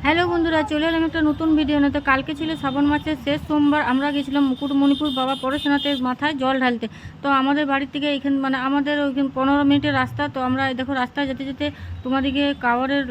Hello বন্ধুরা, চলে এলাম একটা নতুন ভিডিও নিয়ে। তো কালকে ছিল শ্রাবণ মাসের শেষ সোমবার। আমরা গেছিলাম মুকুটমণিপুর বাবা পরেশনাথের মাথায় জল ঢালতে। তো আমাদের বাড়ি থেকে এখানে আমাদের ওইখানে 15 মিনিটের রাস্তা। তো আমরা দেখো রাস্তায় যেতে যেতে তোমাদেরকে কাওয়ারের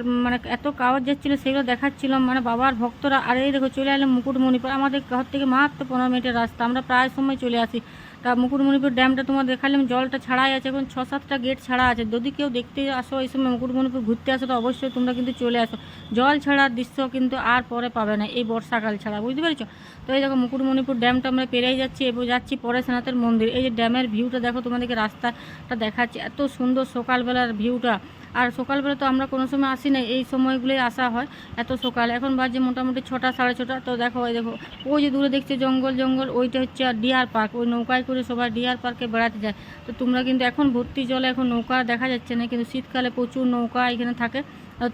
এত কাওয়ার যাচ্ছিলো সেগুলো দেখাচ্ছিলাম, বাবার ভক্তরা। আর এই দেখো চলে এলাম মুকুটমণিপুর। আমাদের ঘর থেকে মাত্র 15 মিনিটের রাস্তা, আমরা প্রায় সময় চলে আসি। তা মুকুটমণিপুর ড্যামটা তোমার দেখালাম, জলটা ছাড়াই আছে, এখন 6-7টা গেট ছাড়া আছে। যদি কেউ দেখতে আসো এই সময় মুকুটমণিপুর ঘুরতে আসো তো অবশ্যই তোমরা কিন্তু চলে আসো। জল ছাড়ার দৃশ্য কিন্তু আর পরে পাবে না, এই বর্ষাকাল ছাড়া, বুঝতে পেরেছো? তো এই দেখো মুকুটমণিপুর ড্যামটা আমরা পেরিয়ে যাচ্ছি এবং যাচ্ছি পরেশনাথের মন্দির। এই যে ড্যামের ভিউটা দেখো, তোমাদেরকে রাস্তাটা দেখাচ্ছি, এত সুন্দর সকালবেলার ভিউটা। আর সকালবেলা তো আমরা কোনো সময় আসি না, এই সময়গুলোই আসা হয় এত সকাল। এখন বাজে মোটামুটি 6টা 6:30। তো দেখো ওই দেখো ওই যে দূরে দেখছে জঙ্গল, ওইটা হচ্ছে ডিয়ার পার্ক। ওই নৌকায় করে সবাই ডিয়ার পার্কে বেড়াতে যায়। তো তোমরা কিন্তু এখন ভর্তি জলে এখন নৌকা দেখা যাচ্ছে না, কিন্তু শীতকালে প্রচুর নৌকা এখানে থাকে।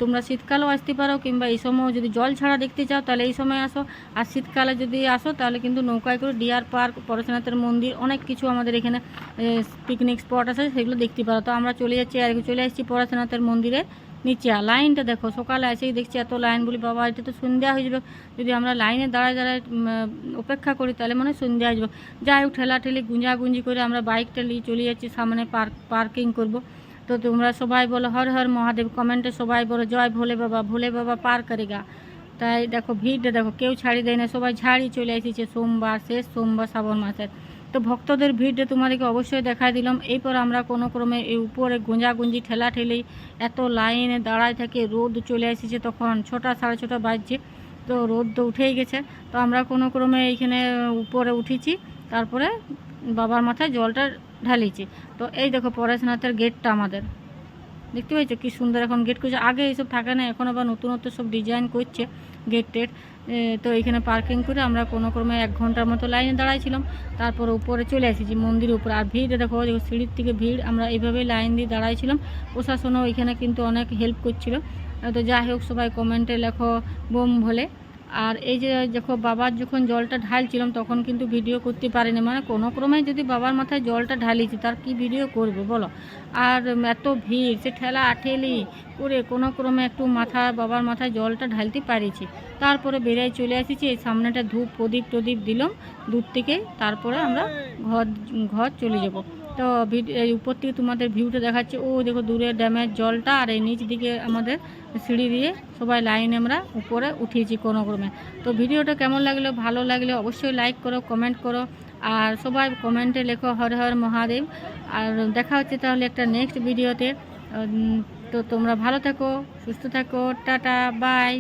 তোমরা শীতকালেও আসতে পারো, কিংবা এই সময় যদি জল ছাড়া দেখতে চাও তাহলে এই সময় আসো। আর শীতকালে যদি আসো তাহলে কিন্তু নৌকায় করে ডিয়ার পার্ক, পরেশনাথের মন্দির, অনেক কিছু আমাদের এখানে পিকনিক স্পট আছে, সেগুলো দেখতে পারো। তো আমরা চলে যাচ্ছি আর চলে এসেছি পরেশনাথের মন্দিরে নিচে। লাইনটা দেখো, সকালে এসেই দেখছি এত লাইন, বলি বাবা এটা তো সন্ধ্যা হয়ে যাবে, যদি আমরা লাইনে দাঁড়ায় অপেক্ষা করি তাহলে মনে হয় সন্ধ্যা হয়ে যাবে। যাই হোক ঠেলাঠেলি গুঁজাগুঁজি করে আমরা বাইকটা নিয়ে চলে যাচ্ছি সামনে, পার্কিং করব। তো তোমরা সবাই বলো হর হর মহাদেব, কমেন্টে সবাই বলো জয় ভোলে বাবা পার করেগা। তাই দেখো ভিড়টা দেখো, কেউ ছাড়ি দেয় না, সবাই ঝাড়ি চলে এসেছে সোমবার, শেষ সোমবার শ্রাবণ মাসের। তো ভক্তদের ভিড়টা তোমাদেরকে অবশ্যই দেখাই দিলাম। এরপর আমরা কোনো ক্রমে এই উপরে গুঁজাগুঁজি ঠেলাঠেলি এত লাইনে দাঁড়ায় থাকে, রোদ চলে এসেছে, তখন 6টা 6:30 বাজছে। তো রোদ তো উঠেই গেছে। তো আমরা কোনো ক্রমে এইখানে উপরে উঠেছি, তারপরে বাবার মাথায় জলটা ঢালিয়েছি। তো এই দেখো পরেশনাথের গেটটা আমাদের, দেখতে পাচ্ছ কি সুন্দর এখন গেট করছে। আগে এইসব থাকে না, এখন আবার নতুনত্ব সব ডিজাইন করছে গেট টেট। তো এইখানে পার্কিং করে আমরা কোনো ক্রমে 1 ঘন্টার মতো লাইনে দাঁড়াইছিলাম। তারপর উপরে চলে এসেছি মন্দিরের উপরে। আর ভিড় দেখো, সিঁড়ির থেকে ভিড়, আমরা এইভাবেই লাইন দিয়ে দাঁড়াইছিলাম। প্রশাসনও এখানে কিন্তু অনেক হেল্প করছিল। তো যাই হোক সবাই কমেন্টে লেখো বোম ভোলে। আর এই যে দেখো বাবার যখন জলটা ঢালছিলাম তখন কিন্তু ভিডিও করতে পারিনি, কোনো ক্রমে যদি বাবার মাথায় জলটা ঢালিয়েছি তার কি ভিডিও করবে বলো। আর এত ভিড়, সে ঠেলা ঠেলি করে কোনো ক্রমে একটু বাবার মাথায় জলটা ঢালতে পারিছি। তারপরে বেরিয়ে চলে এসেছি, এই সামনেটা ধূপ প্রদীপ দিলাম দূর থেকে, তারপরে আমরা ঘর চলে যাব। তো এই উপর থেকে তোমাদের ভিউটা দেখাচ্ছে, ও দেখো দূরে ড্যামের জলটা, আর এই নিচ দিকে আমাদের সিঁড়ি দিয়ে সবাই লাইনে আমরা উপরে উঠিয়েছি কোনো ক্রমে। তো ভিডিওটা কেমন লাগলো, ভালো লাগলে অবশ্যই লাইক করো, কমেন্ট করো, আর সবাই কমেন্টে লেখো হর হর মহাদেব। আর দেখা হচ্ছে তাহলে একটা নেক্সট ভিডিওতে। তো তোমরা ভালো থাকো, সুস্থ থাকো, টাটা বাই।